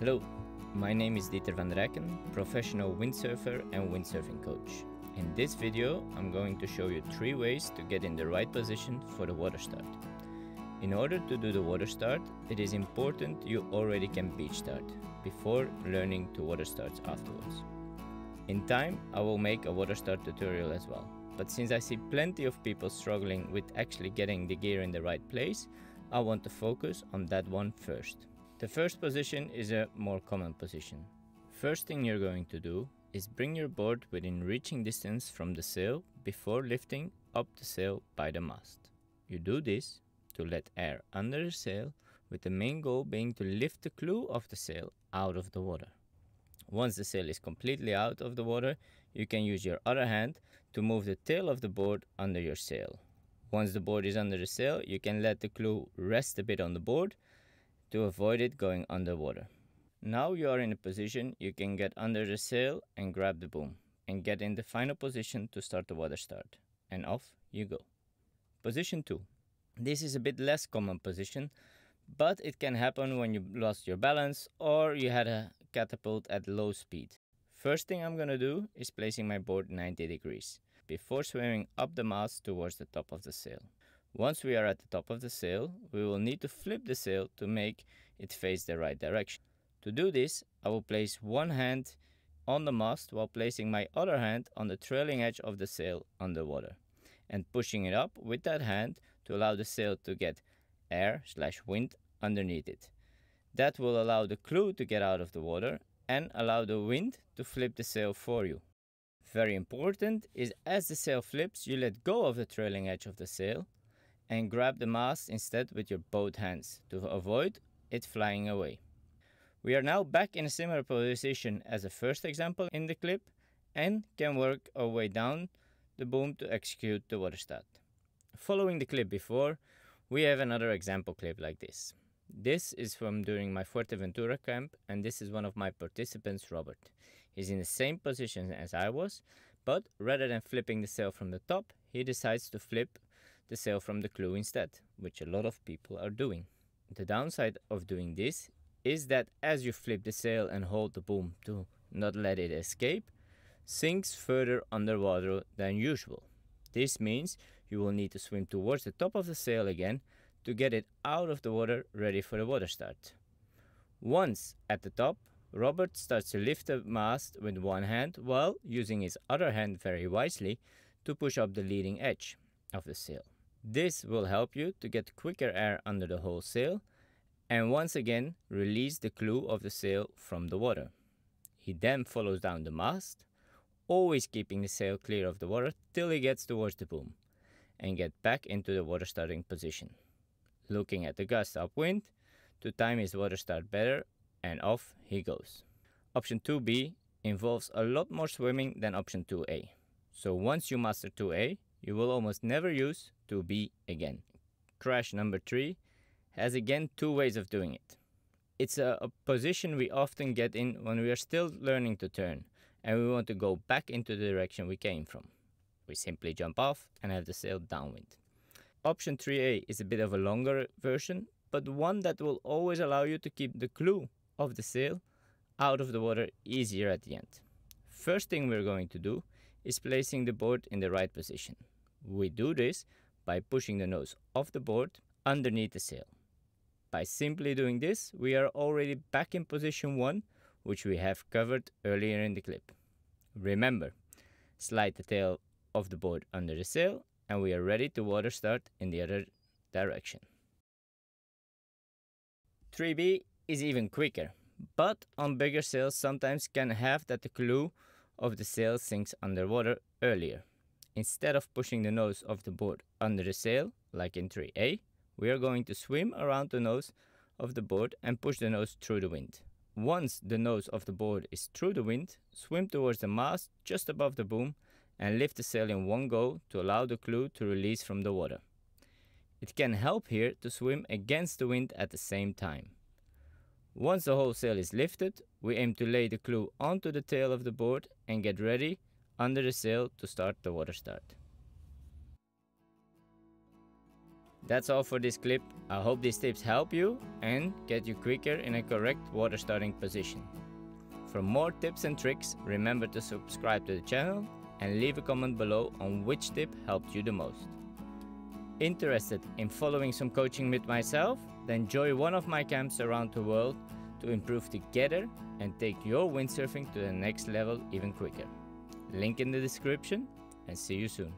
Hello, my name is Dieter van der Rijken, professional windsurfer and windsurfing coach. In this video, I'm going to show you 3 ways to get in the right position for the water start. In order to do the water start, it is important you already can beach start before learning to water starts afterwards. In time, I will make a water start tutorial as well. But since I see plenty of people struggling with actually getting the gear in the right place, I want to focus on that one first. The first position is a more common position. First thing you're going to do is bring your board within reaching distance from the sail before lifting up the sail by the mast. You do this to let air under the sail, with the main goal being to lift the clew of the sail out of the water. Once the sail is completely out of the water, you can use your other hand to move the tail of the board under your sail. Once the board is under the sail, you can let the clew rest a bit on the board to avoid it going underwater. Now you are in a position you can get under the sail and grab the boom and get in the final position to start the water start. And off you go. Position 2. This is a bit less common position, but it can happen when you lost your balance or you had a catapult at low speed. First thing I'm gonna do is placing my board 90 degrees before swimming up the mast towards the top of the sail. Once we are at the top of the sail, we will need to flip the sail to make it face the right direction. To do this, I will place one hand on the mast while placing my other hand on the trailing edge of the sail underwater and pushing it up with that hand to allow the sail to get air/wind underneath it. That will allow the clew to get out of the water and allow the wind to flip the sail for you. Very important is, as the sail flips, you let go of the trailing edge of the sail and grab the mast instead with your both hands to avoid it flying away. We are now back in a similar position as the first example in the clip and can work our way down the boom to execute the water start. Following the clip before, we have another example clip like this. This is from during my Fuerteventura camp, and this is one of my participants, Robert. He's in the same position as I was, but rather than flipping the sail from the top, he decides to flip the sail from the clew instead, which a lot of people are doing. The downside of doing this is that as you flip the sail and hold the boom to not let it escape, sinks further underwater than usual. This means you will need to swim towards the top of the sail again to get it out of the water, ready for the water start. Once at the top, Robert starts to lift the mast with one hand while using his other hand very wisely to push up the leading edge of the sail. This will help you to get quicker air under the whole sail and once again release the clew of the sail from the water. He then follows down the mast, always keeping the sail clear of the water till he gets towards the boom and get back into the water starting position. Looking at the gust upwind to time his water start better, and off he goes. Option 2B involves a lot more swimming than option 2A. So once you master 2A, you will almost never use 2B again. Crash number 3 has again 2 ways of doing it. It's a position we often get in when we are still learning to turn and we want to go back into the direction we came from. We simply jump off and have the sail downwind. Option 3A is a bit of a longer version, but one that will always allow you to keep the clew of the sail out of the water easier at the end. First thing we're going to do is placing the board in the right position. We do this by pushing the nose of the board underneath the sail. By simply doing this, we are already back in position 1, which we have covered earlier in the clip. Remember, slide the tail of the board under the sail and we are ready to water start in the other direction. 3B is even quicker, but on bigger sails sometimes can have that the clew of the sail sinks underwater earlier. Instead of pushing the nose of the board under the sail, like in 3A, we are going to swim around the nose of the board and push the nose through the wind. Once the nose of the board is through the wind, swim towards the mast just above the boom and lift the sail in one go to allow the clew to release from the water. It can help here to swim against the wind at the same time. Once the whole sail is lifted, we aim to lay the clew onto the tail of the board and get ready under the sail to start the water start. That's all for this clip. I hope these tips help you and get you quicker in a correct water starting position. For more tips and tricks, remember to subscribe to the channel and leave a comment below on which tip helped you the most. Interested in following some coaching with myself? Then join one of my camps around the world to improve together and take your windsurfing to the next level even quicker. Link in the description, and see you soon.